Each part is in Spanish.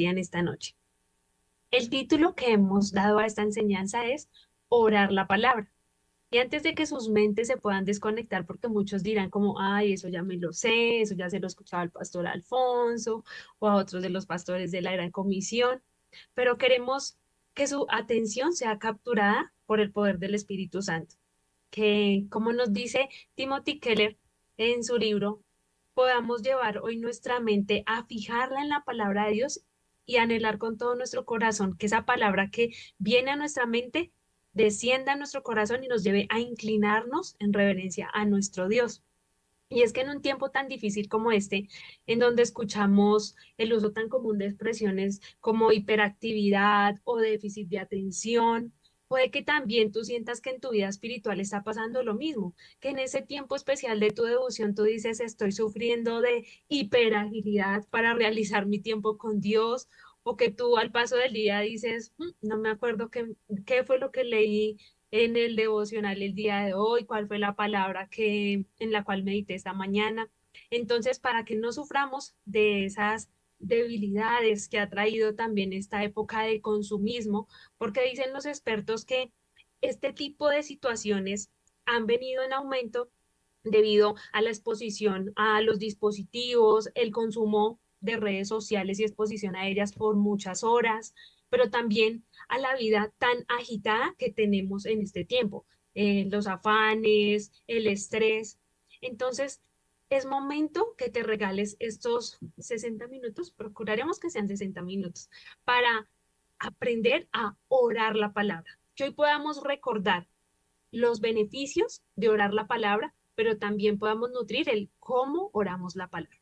en esta noche. El título que hemos dado a esta enseñanza es Orar la palabra. Y antes de que sus mentes se puedan desconectar, porque muchos dirán como, ay, eso ya me lo sé, eso ya se lo escuchaba al pastor Alfonso o a otros de los pastores de la Gran Comisión, pero queremos que su atención sea capturada por el poder del Espíritu Santo, que, como nos dice Timothy Keller en su libro, podamos llevar hoy nuestra mente a fijarla en la palabra de Dios y anhelar con todo nuestro corazón que esa palabra que viene a nuestra mente descienda a nuestro corazón y nos lleve a inclinarnos en reverencia a nuestro Dios. Y es que en un tiempo tan difícil como este, en donde escuchamos el uso tan común de expresiones como hiperactividad o déficit de atención, puede que también tú sientas que en tu vida espiritual está pasando lo mismo, que en ese tiempo especial de tu devoción tú dices, estoy sufriendo de hiperagilidad para realizar mi tiempo con Dios, o que tú al paso del día dices, No me acuerdo qué fue lo que leí en el devocional el día de hoy, cuál fue la palabra en la cual medité esta mañana. Entonces, para que no suframos de esas debilidades que ha traído también esta época de consumismo, porque dicen los expertos que este tipo de situaciones han venido en aumento debido a la exposición a los dispositivos, el consumo de redes sociales y exposición a ellas por muchas horas, pero también a la vida tan agitada que tenemos en este tiempo, los afanes, el estrés. Entonces, es momento que te regales estos 60 minutos, procuraremos que sean 60 minutos, para aprender a orar la palabra. Que hoy podamos recordar los beneficios de orar la palabra, pero también podamos nutrir el cómo oramos la palabra.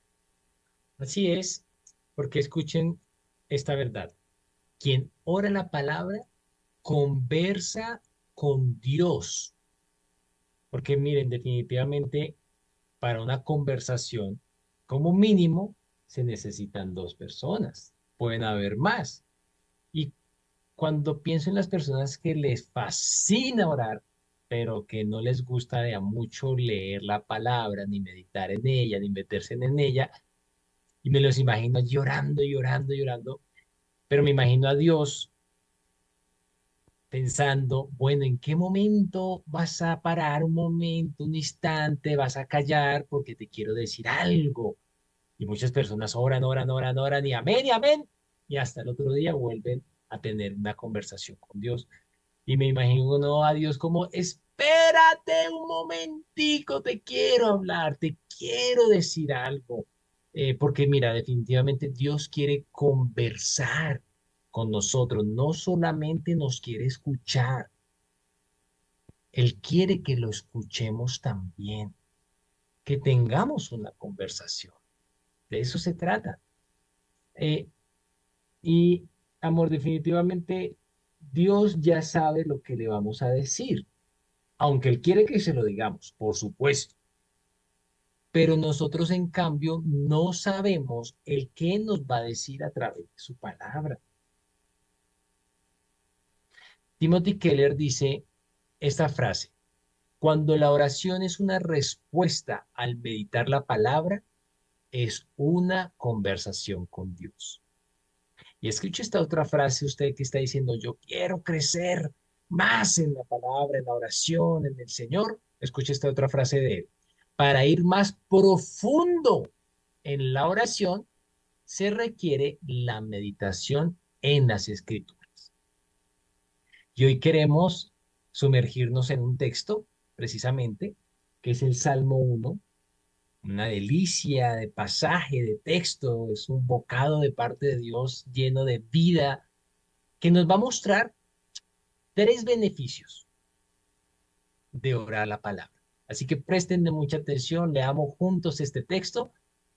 Así es, porque escuchen esta verdad. Quien ora la palabra conversa con Dios. Porque miren, definitivamente para una conversación, como mínimo, se necesitan dos personas. Pueden haber más. Y cuando pienso en las personas que les fascina orar, pero que no les gusta de a mucho leer la palabra, ni meditar en ella, ni meterse en ella, y me los imagino llorando, llorando, llorando, pero me imagino a Dios pensando, bueno, ¿en qué momento vas a parar un momento, un instante, vas a callar porque te quiero decir algo? Y muchas personas oran, oran, oran, oran, y amén, y hasta el otro día vuelven a tener una conversación con Dios. Y me imagino a Dios como, espérate un momentico, te quiero hablar, te quiero decir algo. Porque mira, definitivamente Dios quiere conversar con nosotros, no solamente nos quiere escuchar, Él quiere que lo escuchemos también, que tengamos una conversación. De eso se trata. Eh, y, amor, definitivamente Dios ya sabe lo que le vamos a decir, aunque Él quiere que se lo digamos, por supuesto. Pero nosotros, en cambio, no sabemos el qué nos va a decir a través de su palabra. Timothy Keller dice esta frase: cuando la oración es una respuesta al meditar la palabra, es una conversación con Dios. Y escuche esta otra frase, usted que está diciendo, yo quiero crecer más en la palabra, en la oración, en el Señor. Escuche esta otra frase de él. Para ir más profundo en la oración, se requiere la meditación en las Escrituras. Y hoy queremos sumergirnos en un texto, precisamente, que es el Salmo 1, una delicia de pasaje, de texto, es un bocado de parte de Dios lleno de vida, que nos va a mostrar tres beneficios de orar la palabra. Así que presten de mucha atención, leamos juntos este texto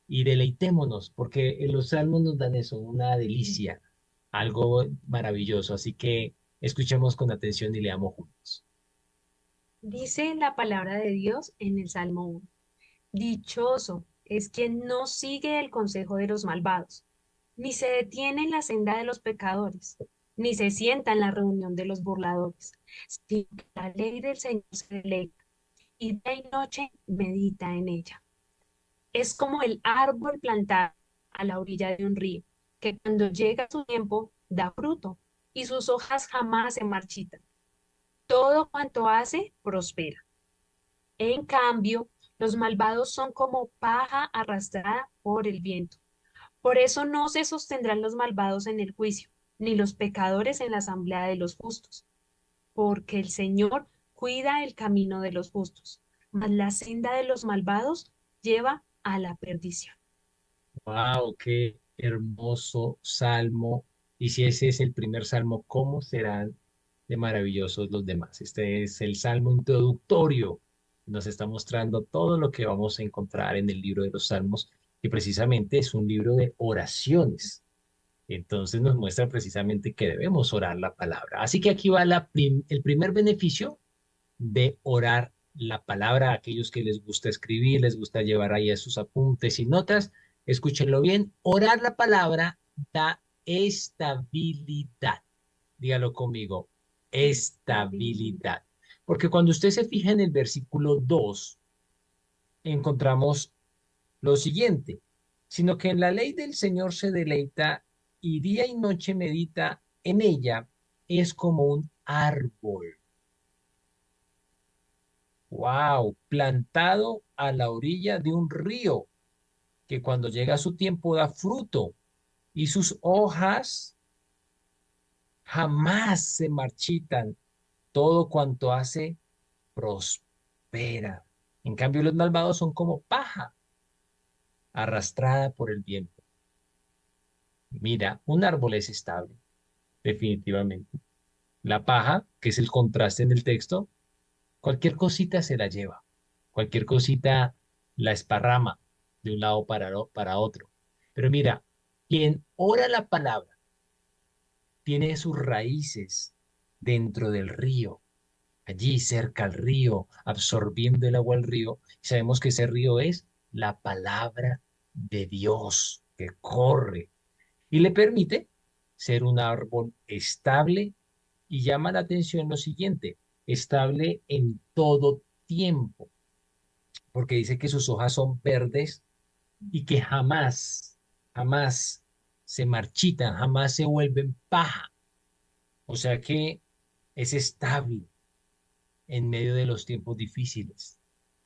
y deleitémonos, porque en los salmos nos dan eso, una delicia, algo maravilloso. Así que escuchemos con atención y leamos juntos. Dice la palabra de Dios en el Salmo 1. Dichoso es quien no sigue el consejo de los malvados, ni se detiene en la senda de los pecadores, ni se sienta en la reunión de los burladores, sino que la ley del Señor se deleita y día y noche medita en ella. Es como el árbol plantado a la orilla de un río, que cuando llega su tiempo da fruto y sus hojas jamás se marchitan. Todo cuanto hace prospera. En cambio, los malvados son como paja arrastrada por el viento. Por eso no se sostendrán los malvados en el juicio, ni los pecadores en la asamblea de los justos, porque el Señor cuida el camino de los justos, mas la senda de los malvados lleva a la perdición. Wow, qué hermoso salmo. Y si ese es el primer salmo, ¿cómo serán de maravillosos los demás? Este es el salmo introductorio. Nos está mostrando todo lo que vamos a encontrar en el libro de los salmos, que precisamente es un libro de oraciones. Entonces nos muestra precisamente que debemos orar la palabra. Así que aquí va el primer beneficio de orar la palabra a aquellos que les gusta escribir, les gusta llevar ahí sus apuntes y notas. Escúchenlo bien. Orar la palabra da estabilidad. Dígalo conmigo, estabilidad. Porque cuando usted se fija en el versículo 2 encontramos lo siguiente, sino que en la ley del Señor se deleita y día y noche medita en ella, es como un árbol. Wow, plantado a la orilla de un río, que cuando llega su tiempo da fruto y sus hojas jamás se marchitan. Todo cuanto hace prospera. En cambio, los malvados son como paja arrastrada por el viento. Mira, un árbol es estable, definitivamente. La paja, que es el contraste en el texto, cualquier cosita se la lleva, cualquier cosita la esparrama de un lado para otro. Pero mira, quien ora la palabra tiene sus raíces dentro del río, allí cerca al río, absorbiendo el agua del río. Sabemos que ese río es la palabra de Dios que corre y le permite ser un árbol estable y llama la atención lo siguiente, estable en todo tiempo, porque dice que sus hojas son verdes y que jamás se marchitan, jamás se vuelven paja. O sea que es estable en medio de los tiempos difíciles.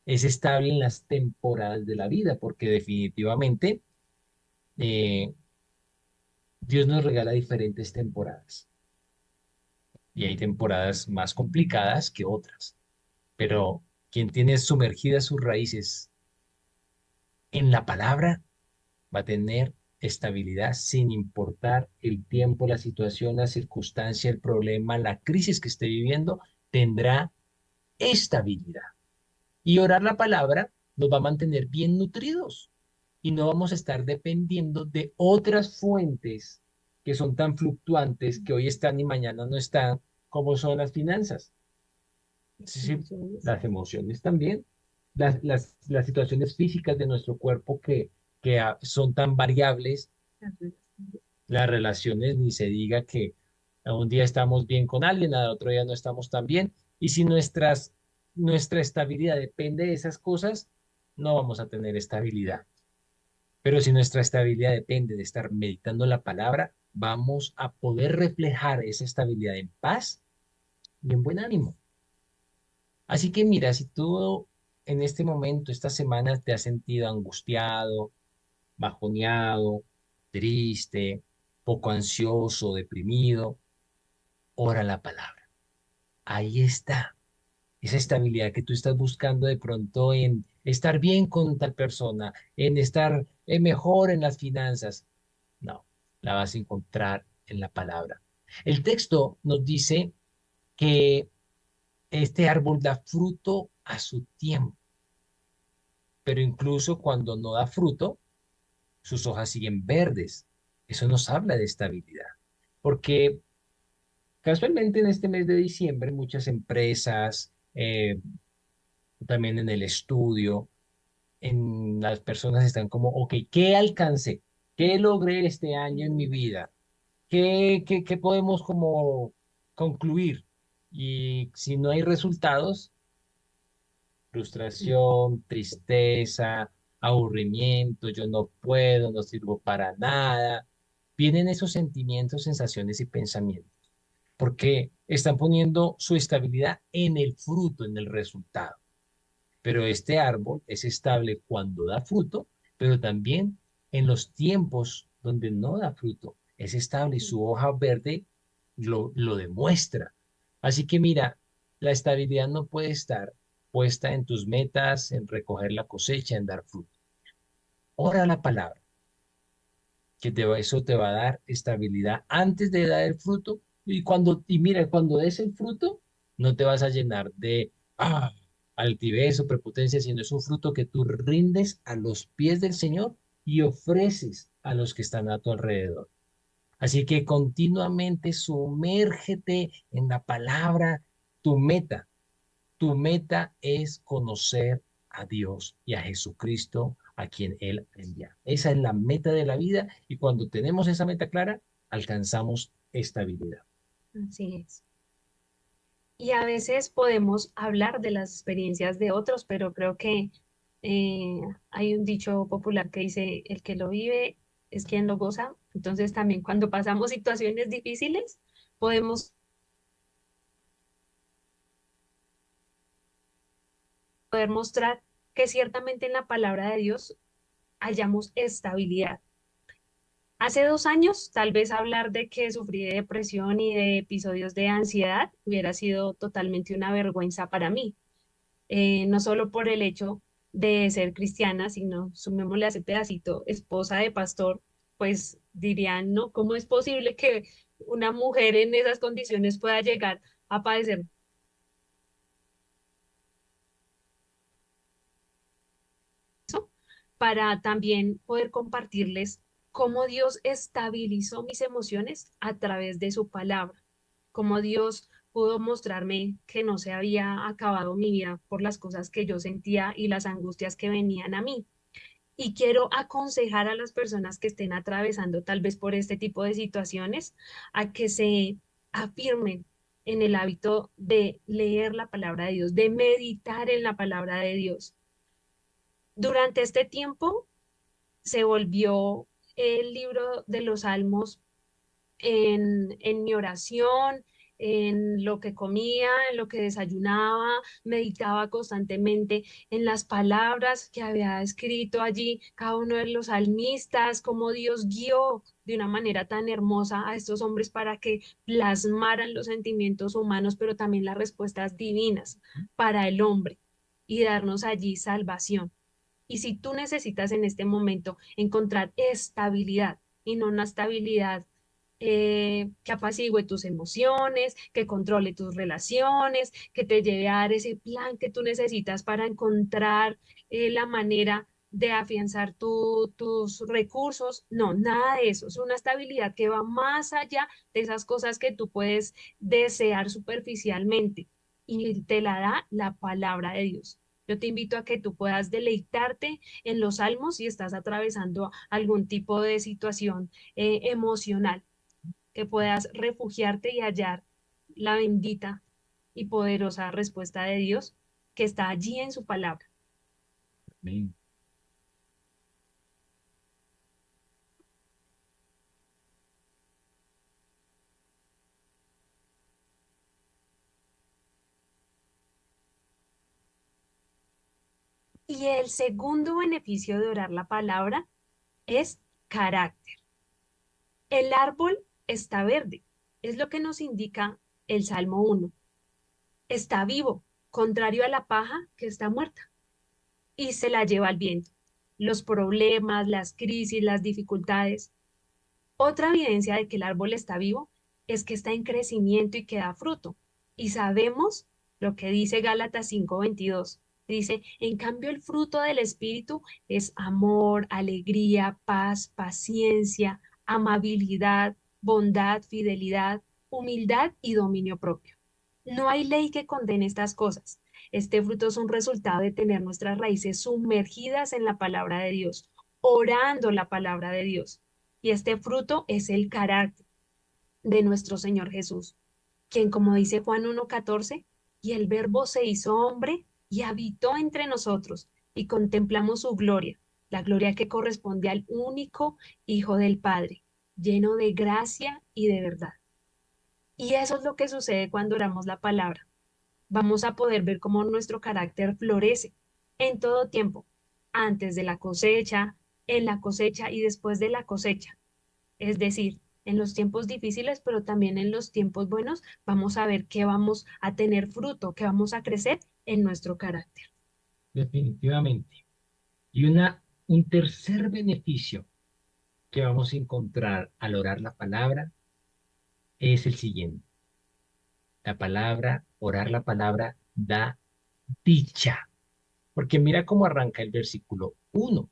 Es estable en las temporadas de la vida, porque definitivamente eh, Dios nos regala diferentes temporadas. Y hay temporadas más complicadas que otras. Pero quien tiene sumergidas sus raíces en la palabra va a tener estabilidad sin importar el tiempo, la situación, la circunstancia, el problema, la crisis que esté viviendo, tendrá estabilidad. Y orar la palabra nos va a mantener bien nutridos y no vamos a estar dependiendo de otras fuentes que son tan fluctuantes que hoy están y mañana no están, como son las finanzas. Es decir, Emociones. las emociones también, las situaciones físicas de nuestro cuerpo que son tan variables, las relaciones, ni se diga que un día estamos bien con alguien, al otro día no estamos tan bien, y si nuestra estabilidad depende de esas cosas, no vamos a tener estabilidad. Pero si nuestra estabilidad depende de estar meditando la palabra, vamos a poder reflejar esa estabilidad en paz y en buen ánimo. Así que mira, si tú en este momento, esta semana, te has sentido angustiado, bajoneado, triste, poco ansioso, deprimido, ora la palabra. Ahí está, esa estabilidad que tú estás buscando de pronto en estar bien con tal persona, en estar mejor en las finanzas. No, la vas a encontrar en la palabra. El texto nos dice que este árbol da fruto a su tiempo, pero incluso cuando no da fruto, sus hojas siguen verdes. Eso nos habla de estabilidad, porque casualmente en este mes de diciembre muchas empresas, también en el estudio, las personas están como, ok, ¿qué alcancé? ¿Qué logré este año en mi vida? ¿Qué podemos como concluir? Y si no hay resultados, frustración, tristeza, aburrimiento, yo no puedo, no sirvo para nada, vienen esos sentimientos, sensaciones y pensamientos, porque están poniendo su estabilidad en el fruto, en el resultado. Pero este árbol es estable cuando da fruto, pero también en los tiempos donde no da fruto. Es estable y su hoja verde lo demuestra. Así que mira, la estabilidad no puede estar puesta en tus metas, en recoger la cosecha, en dar fruto. Ora la palabra, eso te va a dar estabilidad antes de dar el fruto. Y mira, cuando des el fruto, no te vas a llenar de altivez o prepotencia, sino es un fruto que tú rindes a los pies del Señor y ofreces a los que están a tu alrededor. Así que continuamente sumérgete en la palabra, tu meta. Tu meta es conocer a Dios y a Jesucristo a quien Él envía. Esa es la meta de la vida y cuando tenemos esa meta clara, alcanzamos estabilidad. Así es. Y a veces podemos hablar de las experiencias de otros, pero creo que eh, hay un dicho popular que dice, el que lo vive es quien lo goza. Entonces también cuando pasamos situaciones difíciles, podemos poder mostrar que ciertamente en la palabra de Dios hallamos estabilidad. Hace 2 años, tal vez hablar de que sufrí de depresión y de episodios de ansiedad hubiera sido totalmente una vergüenza para mí. No solo por el hecho de ser cristiana, sino, sumémosle a ese pedacito, esposa de pastor, pues dirían, ¿no? ¿Cómo es posible que una mujer en esas condiciones pueda llegar a padecer eso? Para también poder compartirles cómo Dios estabilizó mis emociones a través de su palabra, cómo Dios pudo mostrarme que no se había acabado mi vida por las cosas que yo sentía y las angustias que venían a mí. Y quiero aconsejar a las personas que estén atravesando tal vez por este tipo de situaciones a que se afirmen en el hábito de leer la palabra de Dios, de meditar en la palabra de Dios. Durante este tiempo se volvió el libro de los Salmos en mi oración, en lo que comía, en lo que desayunaba, meditaba constantemente en las palabras que había escrito allí cada uno de los salmistas, cómo Dios guió de una manera tan hermosa a estos hombres para que plasmaran los sentimientos humanos, pero también las respuestas divinas para el hombre y darnos allí salvación. Y si tú necesitas en este momento encontrar estabilidad y no una estabilidad que apacigüe tus emociones, que controle tus relaciones, que te lleve a dar ese plan que tú necesitas para encontrar la manera de afianzar tus recursos. No, nada de eso. Es una estabilidad que va más allá de esas cosas que tú puedes desear superficialmente y te la da la palabra de Dios. Yo te invito a que tú puedas deleitarte en los salmos si estás atravesando algún tipo de situación emocional, que puedas refugiarte y hallar la bendita y poderosa respuesta de Dios que está allí en su palabra. Amén. Y el segundo beneficio de orar la palabra es carácter. El árbol está verde, es lo que nos indica el Salmo 1. Está vivo, contrario a la paja que está muerta y se la lleva al viento. Los problemas, las crisis, las dificultades. Otra evidencia de que el árbol está vivo es que está en crecimiento y que da fruto. Y sabemos lo que dice Gálatas 5:22. Dice, en cambio el fruto del Espíritu es amor, alegría, paz, paciencia, amabilidad, bondad, fidelidad, humildad y dominio propio. No hay ley que condene estas cosas. Este fruto es un resultado de tener nuestras raíces sumergidas en la palabra de Dios, orando la palabra de Dios. Y este fruto es el carácter de nuestro Señor Jesús, quien, como dice Juan 1:14, y el Verbo se hizo hombre y habitó entre nosotros, y contemplamos su gloria, la gloria que corresponde al único Hijo del Padre. lleno de gracia y de verdad. Y eso es lo que sucede cuando oramos la palabra. Vamos a poder ver cómo nuestro carácter florece en todo tiempo, antes de la cosecha, en la cosecha y después de la cosecha. Es decir, en los tiempos difíciles, pero también en los tiempos buenos, vamos a ver que vamos a tener fruto, que vamos a crecer en nuestro carácter. Definitivamente. Y un tercer beneficio que vamos a encontrar al orar la palabra es el siguiente. La palabra, orar la palabra da dicha. Porque mira cómo arranca el versículo 1,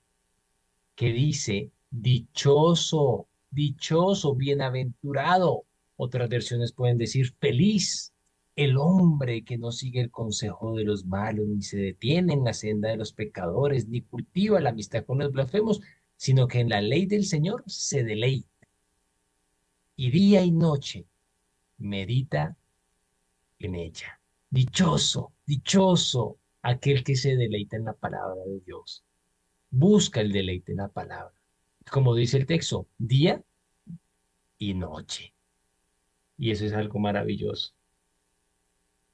que dice, dichoso, dichoso, bienaventurado. Otras versiones pueden decir, feliz el hombre que no sigue el consejo de los malos, ni se detiene en la senda de los pecadores, ni cultiva la amistad con los blasfemos, sino que en la ley del Señor se deleita. Y día y noche medita en ella. Dichoso, dichoso aquel que se deleita en la palabra de Dios. Busca el deleite en la palabra. Como dice el texto, día y noche. Y eso es algo maravilloso.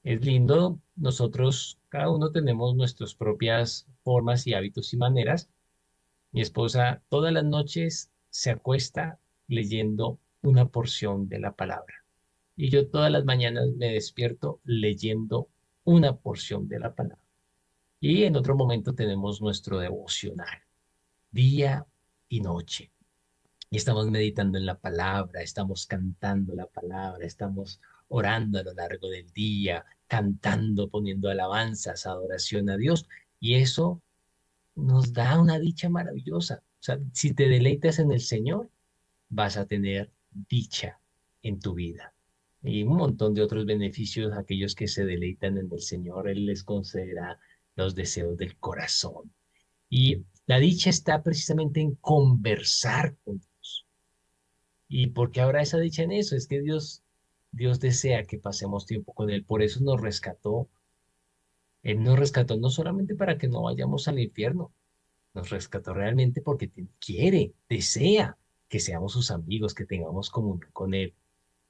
Es lindo, nosotros, cada uno tenemos nuestras propias formas y hábitos y maneras. Mi esposa todas las noches se acuesta leyendo una porción de la palabra. Y yo todas las mañanas me despierto leyendo una porción de la palabra. Y en otro momento tenemos nuestro devocional, día y noche. Y estamos meditando en la palabra, estamos cantando la palabra, estamos orando a lo largo del día, cantando, poniendo alabanzas, adoración a Dios. Y eso nos da una dicha maravillosa. O sea, si te deleitas en el Señor, vas a tener dicha en tu vida. Y un montón de otros beneficios, aquellos que se deleitan en el Señor, Él les concederá los deseos del corazón. Y la dicha está precisamente en conversar con Dios. ¿Y por qué habrá esa dicha en eso? Es que Dios desea que pasemos tiempo con Él. Por eso nos rescató. Él nos rescató no solamente para que no vayamos al infierno, nos rescató realmente porque quiere, desea que seamos sus amigos, que tengamos comunión con Él.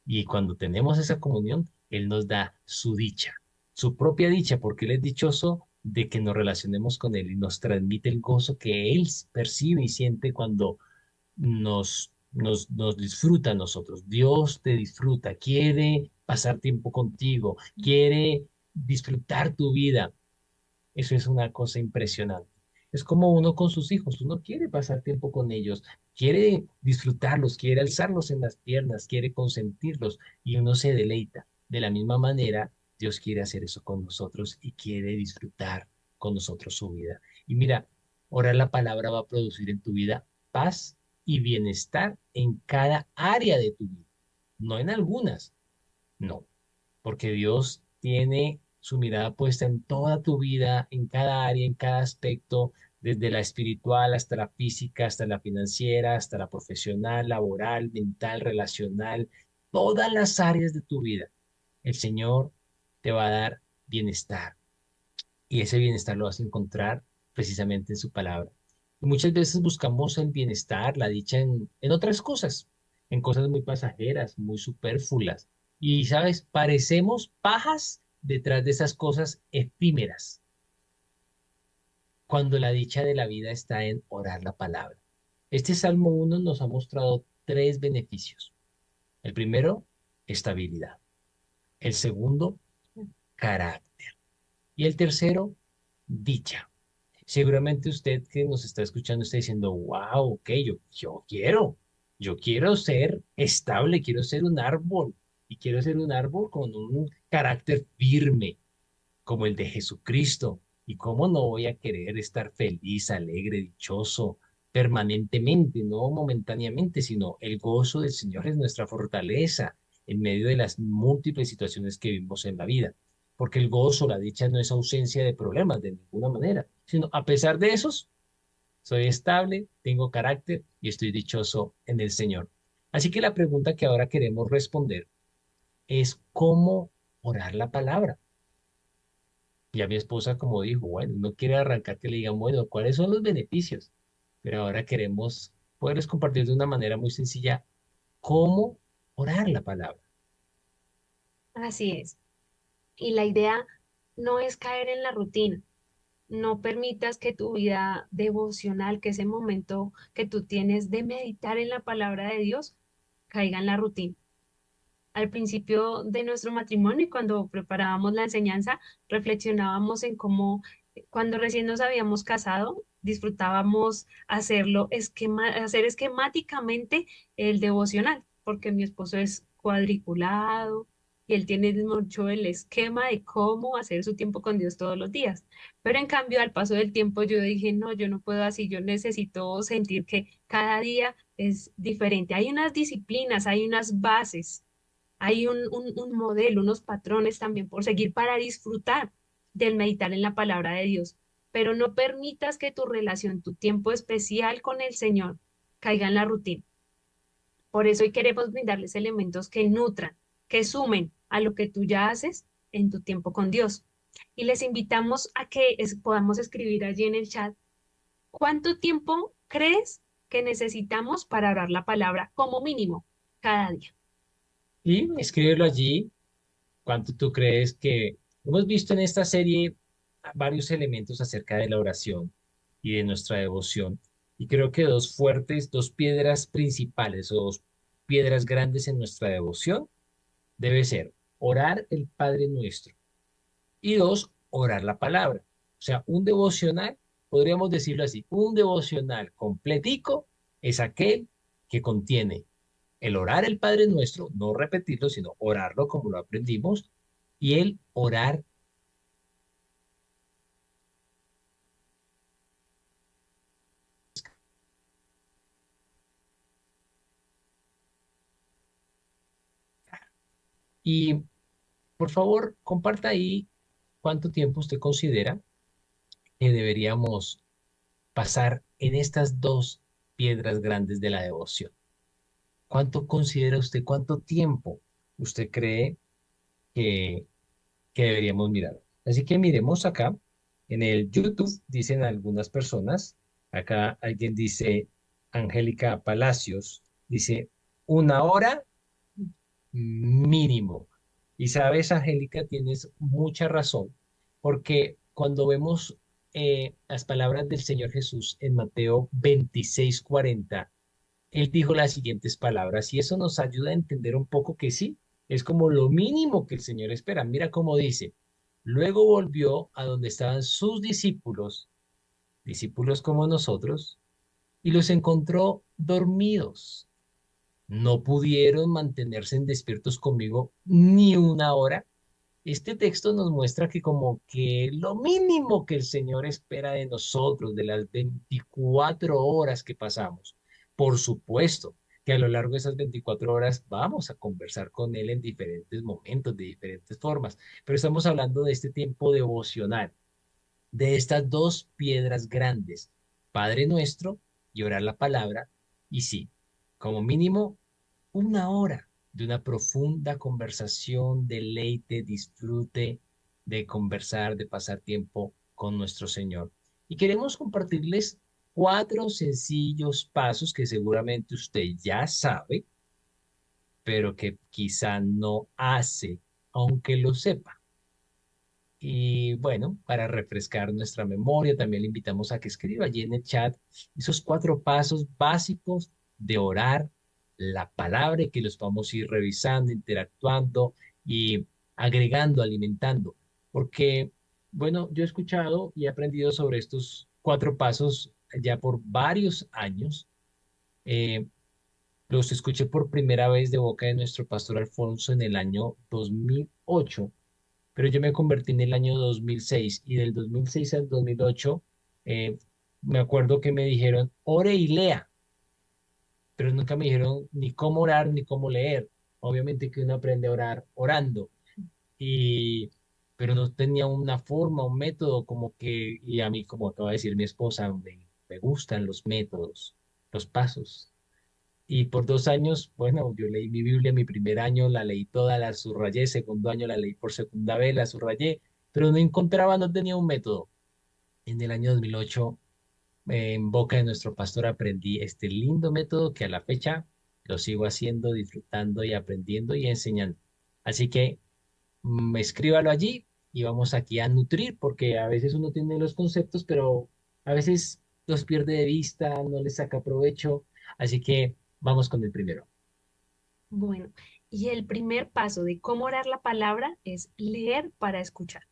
Y cuando tenemos esa comunión, Él nos da su dicha, su propia dicha, porque Él es dichoso de que nos relacionemos con Él y nos transmite el gozo que Él percibe y siente cuando nos disfruta a nosotros. Dios te disfruta, quiere pasar tiempo contigo, quiere disfrutar tu vida. Eso es una cosa impresionante. Es como uno con sus hijos, uno quiere pasar tiempo con ellos, quiere disfrutarlos, quiere alzarlos en las piernas, quiere consentirlos y uno se deleita. De la misma manera, Dios quiere hacer eso con nosotros y quiere disfrutar con nosotros su vida. Y mira, orar la palabra va a producir en tu vida paz y bienestar en cada área de tu vida, no en algunas, no, porque Dios tiene su mirada puesta en toda tu vida, en cada área, en cada aspecto, desde la espiritual hasta la física, hasta la financiera, hasta la profesional, laboral, mental, relacional, todas las áreas de tu vida. El Señor te va a dar bienestar y ese bienestar lo vas a encontrar precisamente en su palabra. Y muchas veces buscamos el bienestar, la dicha en otras cosas, en cosas muy pasajeras, muy superfluas. Y, ¿sabes? Parecemos pajas detrás de esas cosas efímeras, cuando la dicha de la vida está en orar la palabra. Este Salmo 1 nos ha mostrado tres beneficios. El primero, estabilidad. El segundo, carácter. Y el tercero, dicha. Seguramente usted que nos está escuchando está diciendo, wow, ok, yo quiero ser estable, quiero ser un árbol y quiero ser un árbol con un carácter firme como el de Jesucristo. ¿Y cómo no voy a querer estar feliz, alegre, dichoso permanentemente, no momentáneamente, sino el gozo del Señor es nuestra fortaleza en medio de las múltiples situaciones que vivimos en la vida? Porque el gozo, la dicha no es ausencia de problemas de ninguna manera, sino a pesar de esos, soy estable, tengo carácter y estoy dichoso en el Señor. Así que la pregunta que ahora queremos responder es cómo orar la palabra. Ya mi esposa, como dijo, bueno, no quiere arrancar que le digan, bueno, ¿cuáles son los beneficios? Pero ahora queremos poderles compartir de una manera muy sencilla cómo orar la palabra. Así es. Y la idea no es caer en la rutina. No permitas que tu vida devocional, que ese momento que tú tienes de meditar en la palabra de Dios, caiga en la rutina. Al principio de nuestro matrimonio y cuando preparábamos la enseñanza, reflexionábamos en cómo cuando recién nos habíamos casado, disfrutábamos hacer esquemáticamente el devocional, porque mi esposo es cuadriculado y él tiene mucho el esquema de cómo hacer su tiempo con Dios todos los días. Pero en cambio, al paso del tiempo, yo dije, no, yo no puedo así, yo necesito sentir que cada día es diferente. Hay unas disciplinas, hay unas bases, hay un modelo, unos patrones también por seguir para disfrutar del meditar en la palabra de Dios. Pero no permitas que tu relación, tu tiempo especial con el Señor caiga en la rutina. Por eso hoy queremos brindarles elementos que nutran, que sumen a lo que tú ya haces en tu tiempo con Dios. Y les invitamos a que podamos escribir allí en el chat, ¿cuánto tiempo crees que necesitamos para orar la palabra como mínimo cada día? Y escríbelo allí. ¿Cuánto tú crees que hemos visto en esta serie varios elementos acerca de la oración y de nuestra devoción? Y creo que dos fuertes, dos piedras principales o dos piedras grandes en nuestra devoción debe ser orar el Padre Nuestro y dos, orar la palabra. O sea, un devocional, podríamos decirlo así, un devocional completico es aquel que contiene el orar el Padre Nuestro, no repetirlo, sino orarlo como lo aprendimos, y el orar. Y por favor, comparta ahí cuánto tiempo usted considera que deberíamos pasar en estas dos piedras grandes de la devoción. ¿Cuánto considera usted, cuánto tiempo usted cree que, que deberíamos mirar? Así que miremos acá, en el YouTube, dicen algunas personas, acá alguien dice, Angélica Palacios, dice, 1 hora mínimo. Y sabes, Angélica, tienes mucha razón, porque cuando vemos las palabras del Señor Jesús en Mateo 26:40, Él dijo las siguientes palabras, y eso nos ayuda a entender un poco que sí, es como lo mínimo que el Señor espera. Mira cómo dice, luego volvió a donde estaban sus discípulos, discípulos como nosotros, y los encontró dormidos. No pudieron mantenerse en despiertos conmigo ni 1 hora. Este texto nos muestra que como que lo mínimo que el Señor espera de nosotros, de las 24 horas que pasamos, por supuesto que a lo largo de esas 24 horas vamos a conversar con Él en diferentes momentos, de diferentes formas, pero estamos hablando de este tiempo devocional, de estas dos piedras grandes, Padre Nuestro y orar la palabra, y sí, como mínimo 1 hora de una profunda conversación, deleite, disfrute, de conversar, de pasar tiempo con nuestro Señor. Y queremos compartirles 4 sencillos pasos que seguramente usted ya sabe, pero que quizá no hace, aunque lo sepa. Y bueno, para refrescar nuestra memoria, también le invitamos a que escriba allí en el chat esos 4 pasos básicos de orar la palabra y que los vamos a ir revisando, interactuando y agregando, alimentando. Porque, bueno, yo he escuchado y he aprendido sobre estos 4 pasos ya por varios años. Eh, los escuché por primera vez de boca de nuestro pastor Alfonso en el año 2008, pero yo me convertí en el año 2006 y del 2006 al 2008 eh, me acuerdo que me dijeron, ore y lea, pero nunca me dijeron ni cómo orar ni cómo leer. Obviamente que uno aprende a orar orando, y, pero no tenía una forma, un método como que, y a mí, como acaba de decir mi esposa, me gustan los métodos, los pasos. Y por 2 años, bueno, yo leí mi Biblia, mi primer año la leí toda, la subrayé, segundo año la leí por segunda vez, la subrayé, pero no encontraba, no tenía un método. En el año 2008, en boca de nuestro pastor, aprendí este lindo método que a la fecha lo sigo haciendo, disfrutando y aprendiendo y enseñando. Así que escríbalo allí y vamos aquí a nutrir, porque a veces uno tiene los conceptos, pero a veces los pierde de vista, no les saca provecho. Así que vamos con el primero. Bueno, y el primer paso de cómo orar la palabra es leer para escuchar.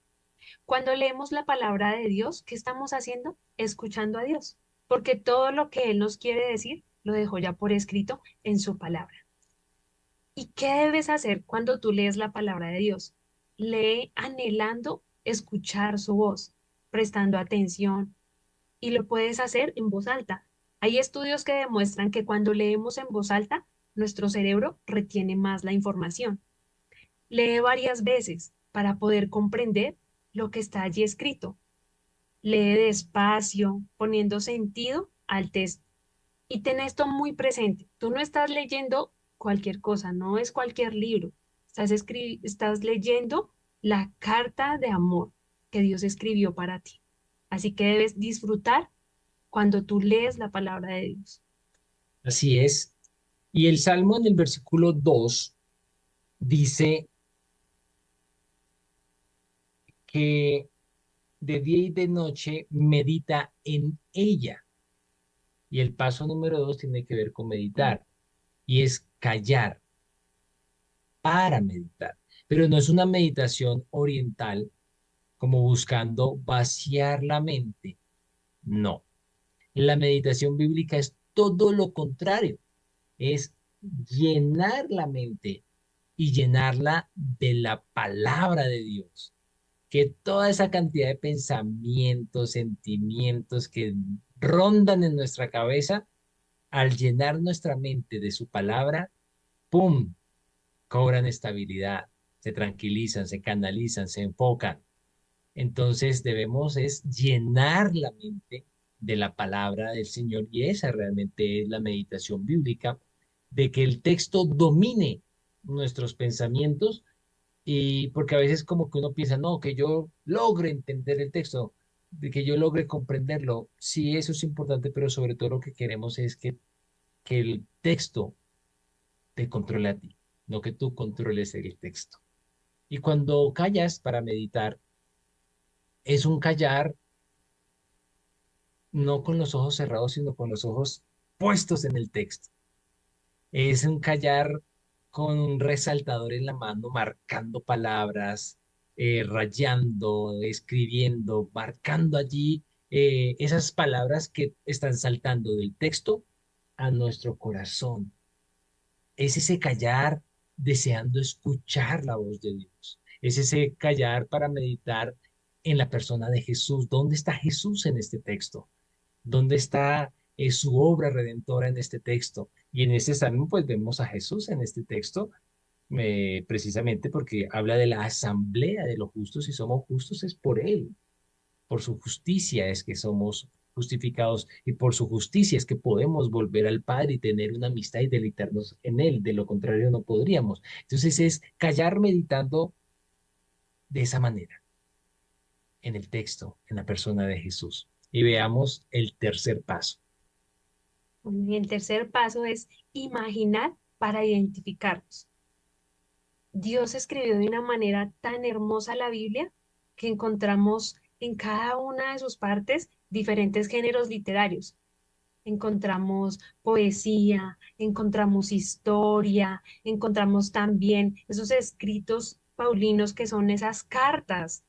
Cuando leemos la palabra de Dios, ¿qué estamos haciendo? Escuchando a Dios, porque todo lo que Él nos quiere decir lo dejó ya por escrito en su palabra. ¿Y qué debes hacer cuando tú lees la palabra de Dios? Lee anhelando escuchar su voz, prestando atención, y lo puedes hacer en voz alta. Hay estudios que demuestran que cuando leemos en voz alta, nuestro cerebro retiene más la información. Lee varias veces para poder comprender lo que está allí escrito. Lee despacio, poniendo sentido al texto. Y ten esto muy presente. Tú no estás leyendo cualquier cosa, no es cualquier libro. Estás leyendo la carta de amor que Dios escribió para ti. Así que debes disfrutar cuando tú lees la palabra de Dios. Así es. Y el Salmo en el versículo 2 dice que de día y de noche medita en ella. Y el paso número 2 tiene que ver con meditar y es callar para meditar. Pero no es una meditación oriental como buscando vaciar la mente. No. La meditación bíblica es todo lo contrario. Es llenar la mente y llenarla de la palabra de Dios. Que toda esa cantidad de pensamientos, sentimientos que rondan en nuestra cabeza, al llenar nuestra mente de su palabra, ¡pum!, cobran estabilidad, se tranquilizan, se canalizan, se enfocan. Entonces debemos es llenar la mente de la palabra del Señor y esa realmente es la meditación bíblica, de que el texto domine nuestros pensamientos y porque a veces como que uno piensa, no, que yo logre entender el texto, de que yo logre comprenderlo. Sí, eso es importante, pero sobre todo lo que queremos es que el texto te controle a ti, no que tú controles el texto. Y cuando callas para meditar, es un callar no con los ojos cerrados, sino con los ojos puestos en el texto. Es un callar con un resaltador en la mano, marcando palabras, rayando, escribiendo, marcando allí esas palabras que están saltando del texto a nuestro corazón. Es ese callar deseando escuchar la voz de Dios. Es ese callar para meditar en la persona de Jesús. ¿Dónde está Jesús en este texto? ¿Dónde está su obra redentora en este texto? Y en este salmo, pues vemos a Jesús en este texto, precisamente porque habla de la asamblea de los justos y somos justos es por Él. Por su justicia es que somos justificados y por su justicia es que podemos volver al Padre y tener una amistad y deleitarnos en Él. De lo contrario, no podríamos. Entonces es callar meditando de esa manera en el texto, en la persona de Jesús. Y veamos el tercer paso. Bueno, y el tercer paso es imaginar para identificarnos. Dios escribió de una manera tan hermosa la Biblia que encontramos en cada una de sus partes diferentes géneros literarios. Encontramos poesía, encontramos historia, encontramos también esos escritos paulinos que son esas cartas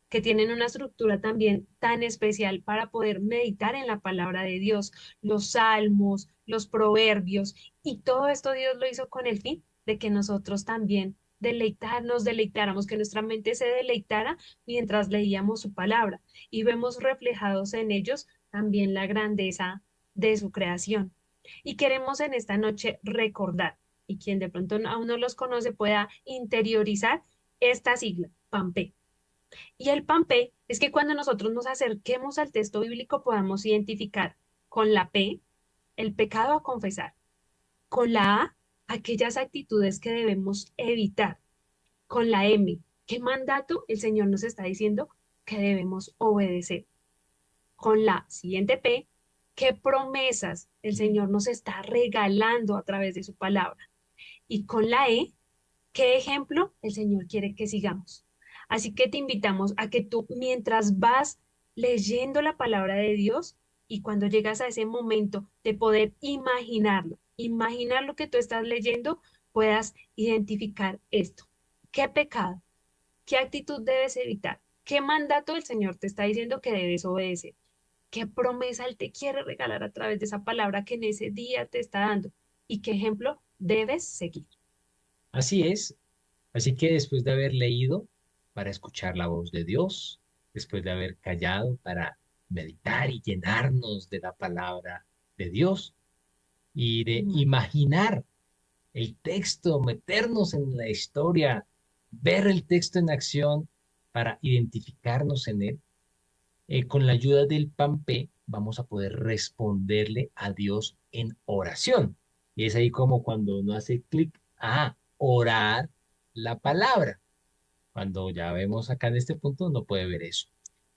que tienen una estructura también tan especial para poder meditar en la palabra de Dios, los salmos, los proverbios, y todo esto Dios lo hizo con el fin de que nosotros también deleitáramos, que nuestra mente se deleitara mientras leíamos su palabra, y vemos reflejados en ellos también la grandeza de su creación. Y queremos en esta noche recordar, y quien de pronto aún no los conoce pueda interiorizar esta sigla, PAMPE. Y el PAMPE es que cuando nosotros nos acerquemos al texto bíblico podamos identificar con la P el pecado a confesar, con la A aquellas actitudes que debemos evitar, con la M qué mandato el Señor nos está diciendo que debemos obedecer, con la siguiente P qué promesas el Señor nos está regalando a través de su palabra. Y con la E, ¿qué ejemplo el Señor quiere que sigamos? Así que te invitamos a que tú, mientras vas leyendo la palabra de Dios y cuando llegas a ese momento de poder imaginarlo, imaginar lo que tú estás leyendo, puedas identificar esto. ¿Qué pecado? ¿Qué actitud debes evitar? ¿Qué mandato el Señor te está diciendo que debes obedecer? ¿Qué promesa Él te quiere regalar a través de esa palabra que en ese día te está dando? ¿Y qué ejemplo debes seguir? Así es. Así que después de haber leído para escuchar la voz de Dios, después de haber callado para meditar y llenarnos de la palabra de Dios y de imaginar el texto, meternos en la historia, ver el texto en acción para identificarnos en él, con la ayuda del Pampe vamos a poder responderle a Dios en oración. Y es ahí como cuando uno hace clic a orar la palabra. Cuando ya vemos acá en este punto, no puede ver eso.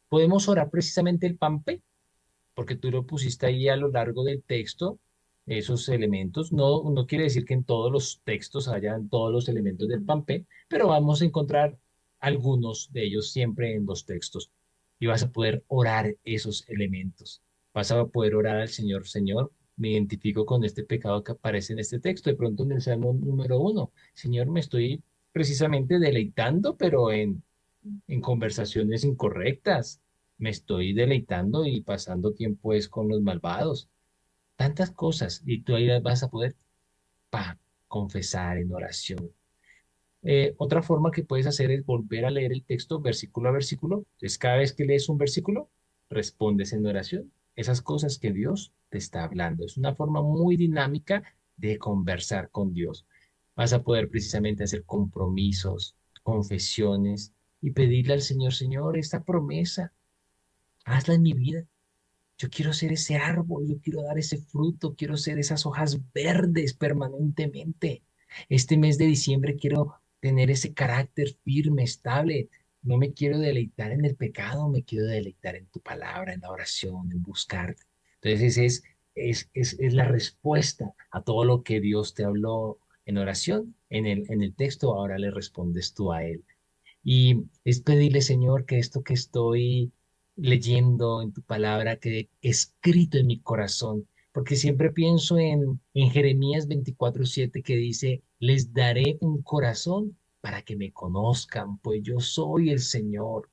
Podemos orar precisamente el Pampe, porque tú lo pusiste ahí a lo largo del texto, esos elementos. No, no quiere decir que en todos los textos hayan todos los elementos del Pampe, pero vamos a encontrar algunos de ellos siempre en los textos. Y vas a poder orar esos elementos. Vas a poder orar al Señor, Señor, me identifico con este pecado que aparece en este texto. De pronto en el Salmo número 1, Señor, me estoy precisamente deleitando, pero en conversaciones incorrectas. Me estoy deleitando y pasando tiempo es con los malvados. Tantas cosas. Y tú ahí vas a poder confesar en oración. Otra forma que puedes hacer es volver a leer el texto versículo a versículo. Entonces, cada vez que lees un versículo, respondes en oración. Esas cosas que Dios te está hablando. Es una forma muy dinámica de conversar con Dios. Vas a poder precisamente hacer compromisos, confesiones y pedirle al Señor, Señor, esta promesa, hazla en mi vida. Yo quiero ser ese árbol, yo quiero dar ese fruto, quiero ser esas hojas verdes permanentemente. Este mes de diciembre quiero tener ese carácter firme, estable. No me quiero deleitar en el pecado, me quiero deleitar en tu palabra, en la oración, en buscarte. Entonces es la respuesta a todo lo que Dios te habló en oración, en el texto, ahora le respondes tú a Él. Y es pedirle, Señor, que esto que estoy leyendo en tu palabra quede escrito en mi corazón, porque siempre pienso en Jeremías 24:7 que dice, les daré un corazón para que me conozcan, pues yo soy el Señor.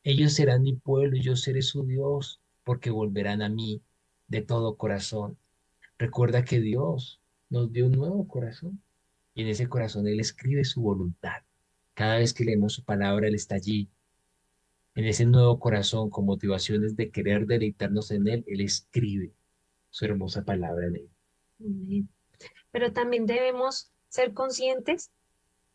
Ellos serán mi pueblo y yo seré su Dios, porque volverán a mí de todo corazón. Recuerda que Dios nos dio un nuevo corazón y en ese corazón Él escribe su voluntad. Cada vez que leemos su palabra, Él está allí, en ese nuevo corazón, con motivaciones de querer deleitarnos en Él. Él escribe su hermosa palabra en Él. Amén. Pero también debemos ser conscientes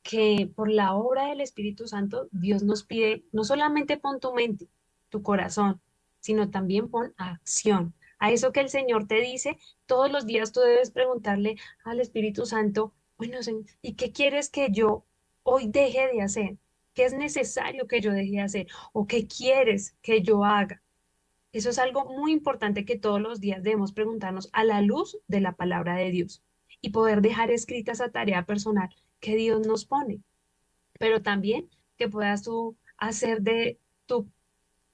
que por la obra del Espíritu Santo, Dios nos pide, no solamente pon tu mente, tu corazón, sino también pon acción. A eso que el Señor te dice, todos los días tú debes preguntarle al Espíritu Santo, bueno, ¿y qué quieres que yo hoy deje de hacer? ¿Qué es necesario que yo deje de hacer? ¿O qué quieres que yo haga? Eso es algo muy importante que todos los días debemos preguntarnos a la luz de la palabra de Dios y poder dejar escrita esa tarea personal que Dios nos pone, pero también que puedas tú hacer de tu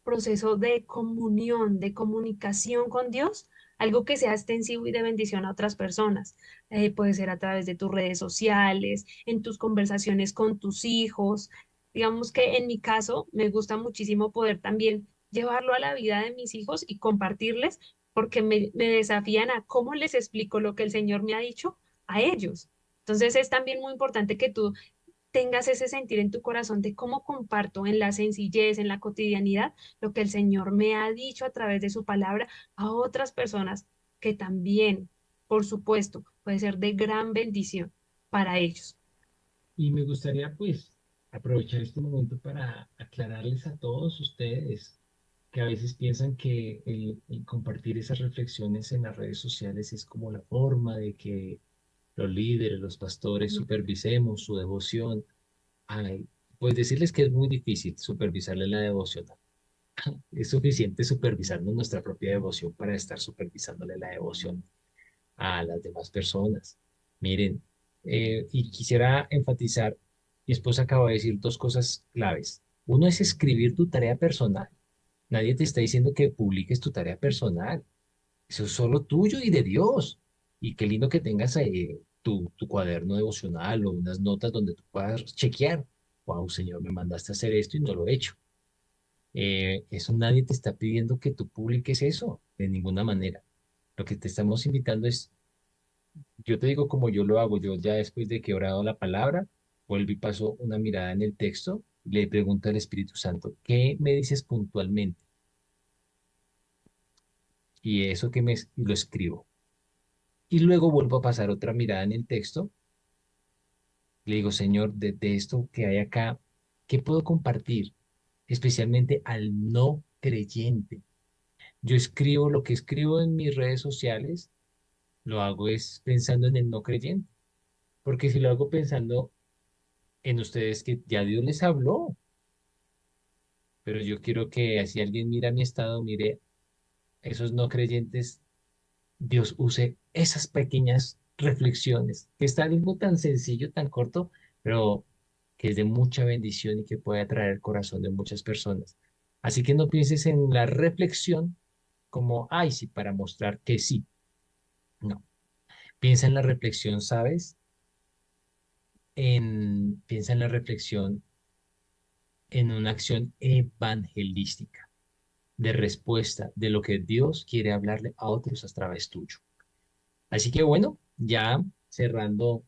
proceso de comunión, de comunicación con Dios, algo que sea extensivo y de bendición a otras personas. Puede ser a través de tus redes sociales, en tus conversaciones con tus hijos. Digamos que en mi caso me gusta muchísimo poder también llevarlo a la vida de mis hijos y compartirles, porque me desafían a cómo les explico lo que el Señor me ha dicho a ellos. Entonces es también muy importante que tú tengas ese sentir en tu corazón de cómo comparto en la sencillez, en la cotidianidad, lo que el Señor me ha dicho a través de su palabra a otras personas que también, por supuesto, puede ser de gran bendición para ellos. Y me gustaría pues aprovechar este momento para aclararles a todos ustedes que a veces piensan que el compartir esas reflexiones en las redes sociales es como la forma de que los líderes, los pastores No, supervisemos su devoción. Ay, pues decirles que es muy difícil supervisarle la devoción Es suficiente supervisarnos nuestra propia devoción para estar supervisándole la devoción a las demás personas. Miren, y quisiera enfatizar, mi esposa acaba de decir dos cosas claves. Uno es escribir tu tarea personal. Nadie te está diciendo que publiques tu tarea personal. Eso es solo tuyo y de Dios. Y qué lindo que tengas tu cuaderno devocional o unas notas donde tú puedas chequear. Wow, Señor, me mandaste a hacer esto y no lo he hecho. Eso nadie te está pidiendo que tú publiques eso de ninguna manera. Lo que te estamos invitando es, yo te digo como yo lo hago, yo ya después de que he orado la palabra, vuelvo y paso una mirada en el texto, le pregunto al Espíritu Santo, ¿qué me dices puntualmente? Y eso y lo escribo. Y luego vuelvo a pasar otra mirada en el texto, le digo, Señor, de esto que hay acá, ¿qué puedo compartir? Especialmente al no creyente. Yo escribo lo que escribo en mis redes sociales, lo hago es pensando en el no creyente, porque si lo hago pensando en ustedes que ya Dios les habló, pero yo quiero que si alguien mira mi estado, mire esos no creyentes, Dios use esas pequeñas reflexiones, que está algo tan sencillo, tan corto, pero que es de mucha bendición y que puede atraer el corazón de muchas personas. Así que no pienses en la reflexión como, ay, sí, para mostrar que sí. No, piensa en la reflexión, ¿sabes? Piensa en la reflexión en una acción evangelística, de respuesta de lo que Dios quiere hablarle a otros a través tuyo. Así que bueno, ya cerrando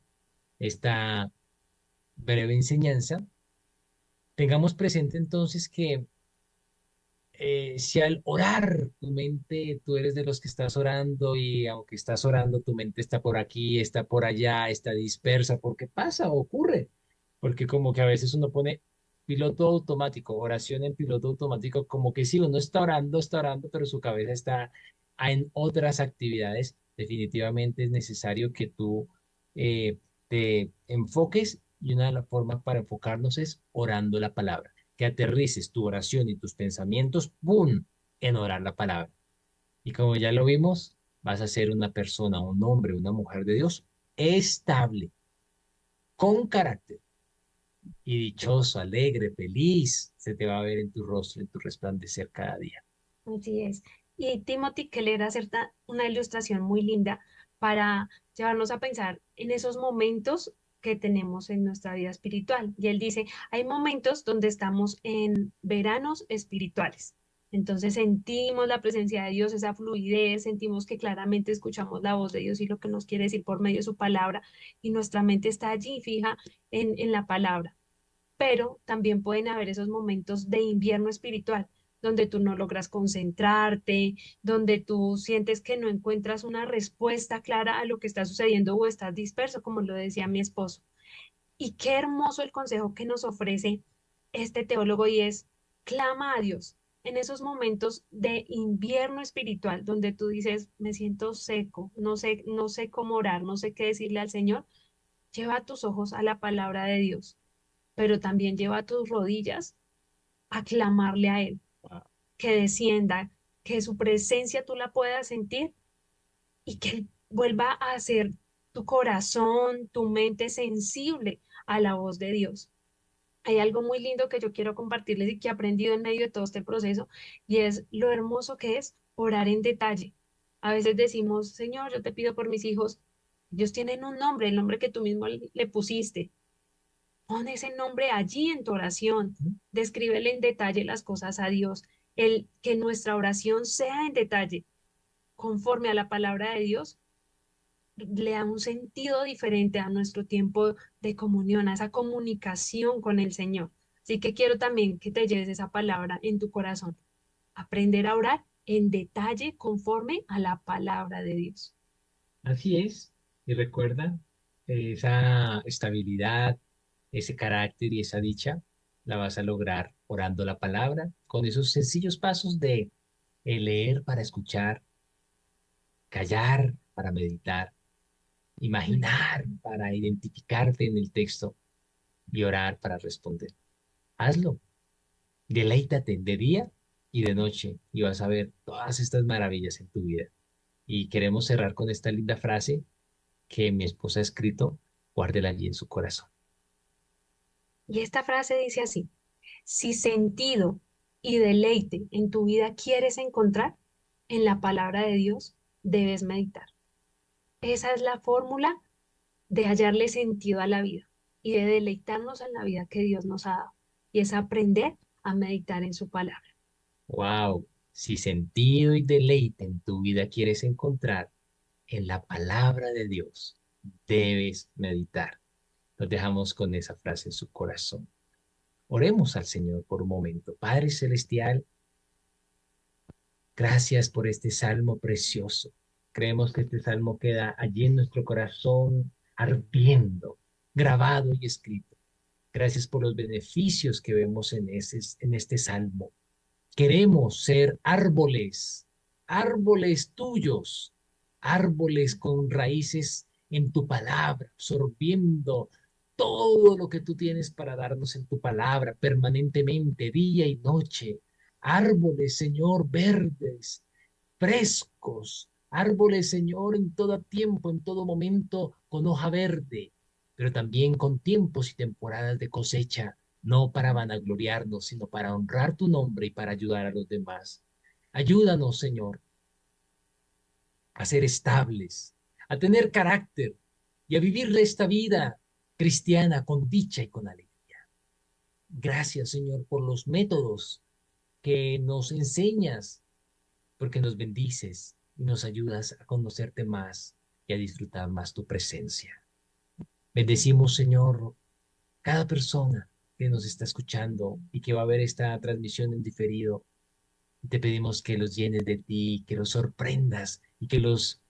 esta breve enseñanza, tengamos presente entonces que si al orar tu mente, tú eres de los que estás orando y aunque estás orando, tu mente está por aquí, está por allá, está dispersa, porque pasa, ocurre, porque como que a veces uno pone piloto automático, oración en piloto automático, como que sí, uno está orando, pero su cabeza está en otras actividades. Definitivamente es necesario que tú te enfoques y una de las formas para enfocarnos es orando la palabra, que aterrices tu oración y tus pensamientos, ¡pum!, en orar la palabra. Y como ya lo vimos, vas a ser una persona, un hombre, una mujer de Dios estable, con carácter y dichoso, alegre, feliz. Se te va a ver en tu rostro, en tu resplandecer cada día. Así es. Y Timothy Keller acerta una ilustración muy linda para llevarnos a pensar en esos momentos que tenemos en nuestra vida espiritual. Y él dice, hay momentos donde estamos en veranos espirituales. Entonces sentimos la presencia de Dios, esa fluidez, sentimos que claramente escuchamos la voz de Dios y lo que nos quiere decir por medio de su palabra, y nuestra mente está allí fija en la palabra. Pero también pueden haber esos momentos de invierno espiritual, donde tú no logras concentrarte, donde tú sientes que no encuentras una respuesta clara a lo que está sucediendo o estás disperso, como lo decía mi esposo. Y qué hermoso el consejo que nos ofrece este teólogo y es, clama a Dios. En esos momentos de invierno espiritual, donde tú dices, me siento seco, no sé cómo orar, no sé qué decirle al Señor, lleva tus ojos a la palabra de Dios, pero también lleva tus rodillas a clamarle a Él, Wow. que descienda, que su presencia tú la puedas sentir y que Él vuelva a hacer tu corazón, tu mente sensible a la voz de Dios. Hay algo muy lindo que yo quiero compartirles y que he aprendido en medio de todo este proceso, y es lo hermoso que es orar en detalle. A veces decimos, Señor, yo te pido por mis hijos. Ellos tienen un nombre, el nombre que tú mismo le pusiste. Pon ese nombre allí en tu oración. Descríbele en detalle las cosas a Dios. El que nuestra oración sea en detalle, conforme a la palabra de Dios, le da un sentido diferente a nuestro tiempo de comunión, a esa comunicación con el Señor. Así que quiero también que te lleves esa palabra en tu corazón. Aprender a orar en detalle conforme a la palabra de Dios. Así es. Y recuerda, esa estabilidad, ese carácter y esa dicha la vas a lograr orando la palabra con esos sencillos pasos de leer para escuchar, callar para meditar, imaginar para identificarte en el texto y orar para responder. Hazlo, deleítate de día y de noche y vas a ver todas estas maravillas en tu vida. Y queremos cerrar con esta linda frase que mi esposa ha escrito, guárdela allí en su corazón. Y esta frase dice así: si sentido y deleite en tu vida quieres encontrar, en la palabra de Dios debes meditar. Esa es la fórmula de hallarle sentido a la vida y de deleitarnos en la vida que Dios nos ha dado. Y es aprender a meditar en su palabra. Wow, si sentido y deleite en tu vida quieres encontrar en la palabra de Dios, debes meditar. Nos dejamos con esa frase en su corazón. Oremos al Señor por un momento. Padre Celestial, gracias por este salmo precioso. Creemos que este salmo queda allí en nuestro corazón, ardiendo, grabado y escrito. Gracias por los beneficios que vemos en este salmo. Queremos ser árboles, árboles tuyos, árboles con raíces en tu palabra, absorbiendo todo lo que tú tienes para darnos en tu palabra permanentemente, día y noche. Árboles, Señor, verdes, frescos, árboles, Señor, en todo tiempo, en todo momento, con hoja verde, pero también con tiempos y temporadas de cosecha, no para vanagloriarnos, sino para honrar tu nombre y para ayudar a los demás. Ayúdanos, Señor, a ser estables, a tener carácter y a vivir esta vida cristiana con dicha y con alegría. Gracias, Señor, por los métodos que nos enseñas, porque nos bendices y nos ayudas a conocerte más y a disfrutar más tu presencia. Bendecimos, Señor, cada persona que nos está escuchando y que va a ver esta transmisión en diferido. Te pedimos que los llenes de ti, que los sorprendas y que los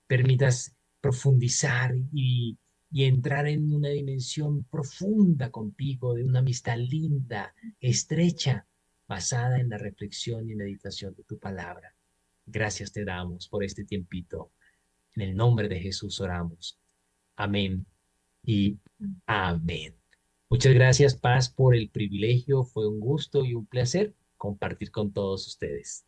permitas profundizar y entrar en una dimensión profunda contigo, de una amistad linda, estrecha, basada en la reflexión y meditación de tu palabra. Gracias te damos por este tiempito. En el nombre de Jesús oramos. Amén y amén. Muchas gracias, Paz, por el privilegio. Fue un gusto y un placer compartir con todos ustedes.